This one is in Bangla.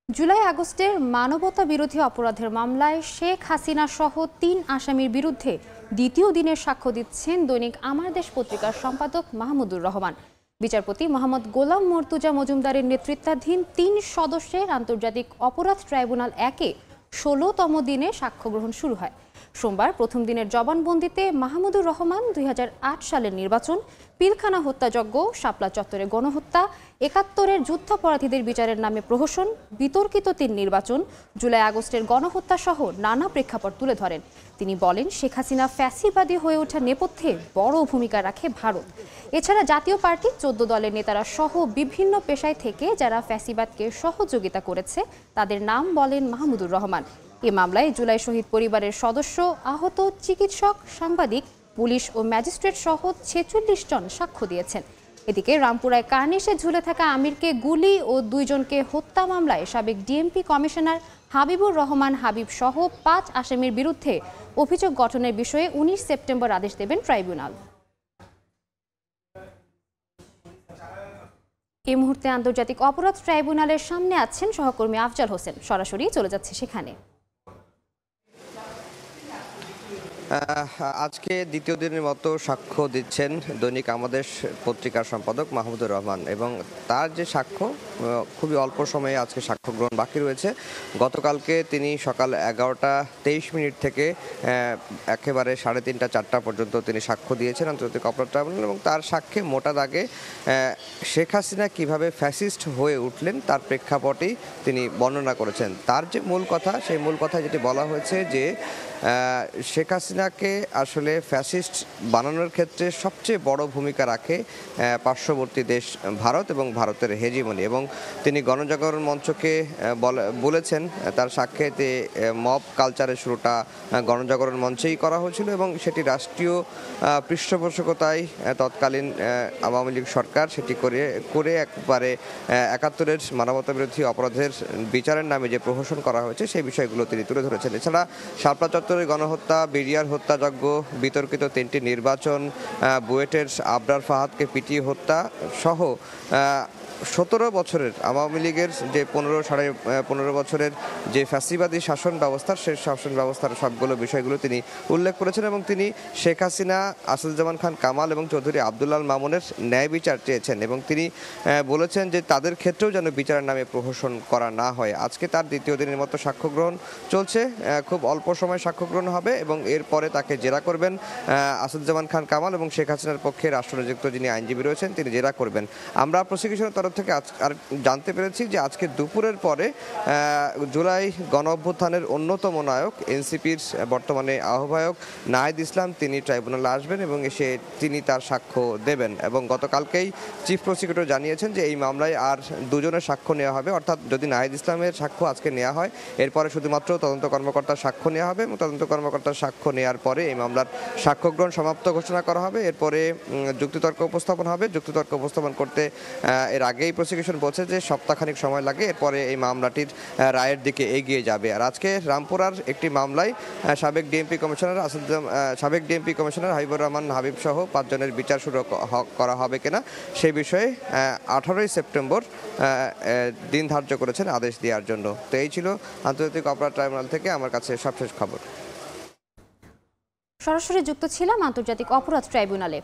জুলাই আগস্টের মানবতা বিরোধী অপরাধের মামলায় শেখ হাসিনা সহ ৩ আসামির বিরুদ্ধে দ্বিতীয় দিনের সাক্ষ্য দিচ্ছেন দৈনিক আমার দেশ পত্রিকার সম্পাদক মাহমুদুর রহমান। বিচারপতি মোহাম্মদ গোলাম মর্তুজা মজুমদারের নেতৃত্বাধীন ৩ সদস্যের আন্তর্জাতিক অপরাধ ট্রাইব্যুনাল ১-এ ১৬তম দিনে সাক্ষ্য গ্রহণ শুরু হয়। সোমবার প্রথম দিনের জবানবন্দিতে মাহমুদুর রহমান ২০০৮ সালের নির্বাচন, পিলখানা হত্যাযজ্ঞ, শাপলা চত্বরে গণহত্যা, ৭১-এর যুদ্ধাপরাধীদের বিচারের নামে প্রহসন, বিতর্কিত ৩ নির্বাচন, জুলাই আগস্টের গণহত্যা সহ নানা প্রেক্ষাপট তুলে ধরেন। তিনি বলেন, শেখ হাসিনা ফ্যাসিবাদী হয়ে ওঠা নেপথ্যে বড় ভূমিকা রাখে ভারত। এছাড়া জাতীয় পার্টি ১৪ দলের নেতারা সহ বিভিন্ন পেশায় থেকে যারা ফ্যাসিবাদকে সহযোগিতা করেছে তাদের নাম বলেন মাহমুদুর রহমান। এ মামলায় জুলাই শহীদ পরিবারের সদস্য, আহত, চিকিৎসক, সাংবাদিক, পুলিশ ও ম্যাজিস্ট্রেট সহ ৪৬ জন সাক্ষ্য দিয়েছেন। এদিকে রামপুরায় কার্নিশে ঝুলে থাকা আমিরকে গুলি ও ২ জনকে হত্যা মামলায় সাবেক ডিএমপি কমিশনার হাবিবুর রহমান হাবিব সহ ৫ আসামির বিরুদ্ধে অভিযোগ গঠনের বিষয়ে ১৯ সেপ্টেম্বর আদেশ দেবেন ট্রাইব্যুনাল। এই মুহূর্তে আন্তর্জাতিক অপরাধ ট্রাইব্যুনালের সামনে আছেন সহকর্মী আফজাল হোসেন। সরাসরি চলে যাচ্ছে সেখানে। আজকে দ্বিতীয় দিনের মতো সাক্ষ্য দিচ্ছেন দৈনিক আমাদের পত্রিকার সম্পাদক মাহমুদুর রহমান, এবং তার যে সাক্ষ্য খুবই অল্প সময়ে আজকে সাক্ষ্য গ্রহণ বাকি রয়েছে। গতকালকে তিনি সকাল ১১টা ২৩ থেকে একেবারে ৩:৩০-৪টা পর্যন্ত তিনি সাক্ষ্য দিয়েছেন আন্তর্জাতিক অপরাধ ট্রাইব্যুনাল, এবং তার সাক্ষ্যে মোটা দাগে শেখ হাসিনা কিভাবে ফ্যাসিস্ট হয়ে উঠলেন তার প্রেক্ষাপটেই তিনি বর্ণনা করেছেন। তার যে মূল কথা, সেই মূল কথা যেটি বলা হয়েছে যে শেখ হাসিনাকে আসলে ফ্যাসিস্ট বানানোর ক্ষেত্রে সবচেয়ে বড় ভূমিকা রাখে পার্শ্ববর্তী দেশ ভারত এবং ভারতের হেজিমনি। এবং তিনি গণজাগরণ মঞ্চকে বলেছেন তার সাক্ষ্যে মব কালচারের শুরুটা গণজাগরণ মঞ্চেই করা হয়েছিল, এবং সেটি রাষ্ট্রীয় পৃষ্ঠপোষকতায় তৎকালীন আওয়ামী লীগ সরকার সেটি করে একবারে ৭১-এর মানবতা বিরোধী অপরাধের বিচারের নামে যে প্রহসন করা হয়েছে সেই বিষয়গুলো তিনি তুলে ধরেছেন। এছাড়া শাপলা চত্বরের গণহত্যা, বিডিআর হত্যাযজ্ঞ, বিতর্কিত ৩টি নির্বাচন, বুয়েটের আবরার ফাহাদকে পিটিয়ে হত্যা সহ ১৭ বছরের আওয়ামী লীগের যে ১৫ বছরের যে ফ্যাসিবাদী শাসন ব্যবস্থা, সেই শাসন ব্যবস্থার সবগুলো বিষয়গুলো তিনি উল্লেখ করেছেন, এবং তিনি শেখ হাসিনা, আসাদুজ্জামান খান কামাল এবং চৌধুরী আবদুল্লাহ মামুনের ন্যায় বিচার চেয়েছেন, এবং তিনি বলেছেন যে তাদের ক্ষেত্রেও যেন বিচারের নামে প্রহসন করা না হয়। আজকে তার দ্বিতীয় দিনের মতো সাক্ষ্য গ্রহণ চলছে। খুব অল্প সময় সাক্ষ্য গ্রহণ হবে, এবং এরপরে তাকে জেরা করবেন আসাদুজ্জামান খান কামাল, এবং শেখ হাসিনার পক্ষে রাষ্ট্রনিযুক্ত যিনি আইনজীবী রয়েছেন তিনি জেরা করবেন। আমরা প্রসিকিউশনের তরফ থেকে আর জানতে পেরেছি যে আজকে দুপুরের পরে জুলাই গণ অভ্যুত্থানের অন্যতম নায়ক, এনসিপির বর্তমানে আহ্বায়ক নাহিদ ইসলাম, তিনি ট্রাইব্যুনালে আসবেন এবং এসে তিনি তার সাক্ষ্য দেবেন। এবং গতকালকেই চিফ প্রসিকিউটর জানিয়েছেন যে এই মামলায় আর 2 জনের সাক্ষ্য নেওয়া হবে, অর্থাৎ যদি নাহিদ ইসলামের সাক্ষ্য আজকে নেওয়া হয়, এরপরে শুধুমাত্র তদন্ত কর্মকর্তার সাক্ষ্য নেওয়া হবে, এবং তদন্ত কর্মকর্তার সাক্ষ্য নেওয়ার পরে এই মামলার সাক্ষ্য গ্রহণ সমাপ্ত ঘোষণা করা হবে। এরপরে যুক্তিতর্ক উপস্থাপন হবে। যুক্তিতর্ক উপস্থাপন করতে এর আগেই প্রসিকিউশন বলছে যে সপ্তাহখানিক সময় লাগে, এরপরে এই মামলাটির রায়ের দিকে এগিয়ে যাবে। আর আজকে রামপুরার একটি মামলায় সাবেক ডিএমপি কমিশনার হাবিবুর রহমান হাবিব সহ 5 জনের বিচার শুরু করা হবে কিনা সেই বিষয়ে 18ই সেপ্টেম্বর দিন ধার্য করেছেন আদেশ দেওয়ার জন্য। তো এই ছিল আন্তর্জাতিক অপরাধ ট্রাইব্যুনাল থেকে আমার কাছে সবশেষ খবর। সরাসরি যুক্ত ছিলাম আন্তর্জাতিক অপরাধ ট্রাইব্যুনালে।